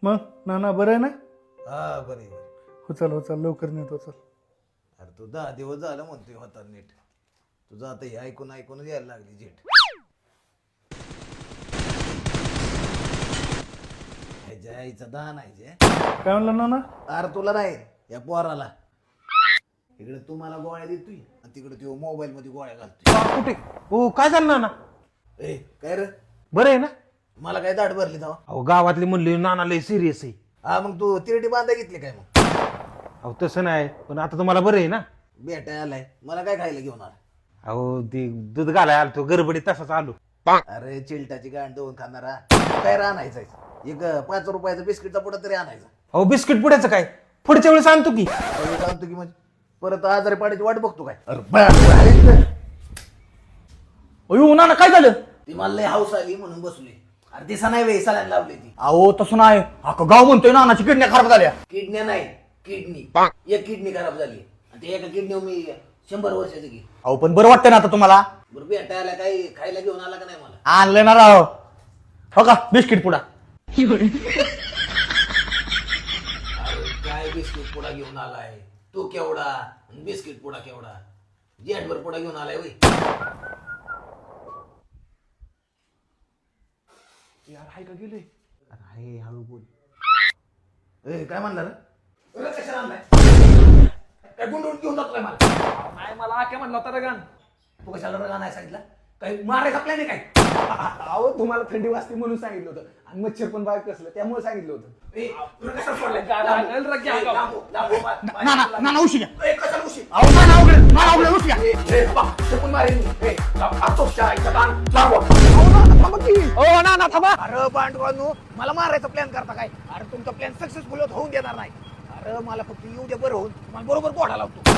मग नाना बरं आहे ना? हा बरे हो चल लवकर नेतो चल. अरे तू 10 दिवस झालं म्हणतोय होता नीट. तुझं आता हे ऐकून ऐकूनच यायला लागली झेट. ह्याच्या आईचा दान आहे जे. काय म्हणलं नाना? अरे तुला नाही या पोराला. इकडे तुम्हाला गोळ्या देतोय आणि तिकडे तो मोबाईल मध्ये गोळ्या घालतोय. कुठे हो काय झालं नाना? ए काय रे बरं आहे ना? मला काय दाट भरली तेव्हा. अहो गावातली म्हणली नाना लय सिरियस आहे. हा मग तू तिरडी बांधा घेतली काय मग? अहो तसं नाही पण आता तुम्हाला बरं आहे ना? भेटाय आलाय मला काय खायला घेऊन आला? अहो ते दूध घालाय आलो तो गडबडीत तसाच आलो. अरे चिलटाची गांड देऊन खाणारा काय आणायचं एक 5 रुपयाचा बिस्किटचा पुढं तरी आणायचा. अहो बिस्किट पुड्याचं काय पुढच्या वेळेस आणतो की. अरे सांगतो की म्हणजे परत आजारी पाण्याची वाट बघतो काय? अरे अयो नाना काय झालं? ती मला लय हाऊस आली म्हणून बसली. अरे दिसा नाही वेळ सलाईन लावली ती. अहो तसं नाही अख्खा गाव म्हणतोय नानाची किडण्या खराब झाल्या. किडन्या नाही किडनी एक किडनी खराब झाली आणि ते एका किडनी मी 100 वर्षाची की. अहो पण बरं वाटतंय ना आता तुम्हाला? बरं भेटायला काही खायला घेऊन आला का नाही मला? आणलं ना राव. हो का बिस्किट पुडा. अरे काय बिस्किट पुडा घेऊन आलाय तू केवढा आणि बिस्किट पुडा केवढा? जेटभर पुडा घेऊन आलाय वय. यार हाय का गेले? अरे हळू बोल. ए काय म्हणला रे? कशाला आणलाय? काय गुंडून घेऊन जातो काय मला? नाही मला आके म्हणला होता रगान. तू कशाला रगा नाही सांगितलं? काही मारायचा प्लॅन आहे काय? अहो तुम्हाला थंडी वाजते म्हणून सांगितलं होतं आणि मच्छर पण बाहेर कसलं त्यामुळे सांगितलं होतं. ए, तुला कशाला सोडलंय? लागेल रग घ्या. लांबू, लांबू, मार. नाना उशी घ्या. ए, कशाला उशी? अहो नाना उघड उशी घ्या. ए, बाबा, ते पण मारेन मी. ए, आतोपच्या आईचा दान, लांबवा. ओ नाना थांबा. अरे बांडवानू मला मारायचा प्लॅन करता काय? अरे तुमचा प्लॅन सक्सेसफुल होऊन देणार नाही. अरे मला फक्त येऊ दे बरं होऊन मला बरोबर पोढा लावतो.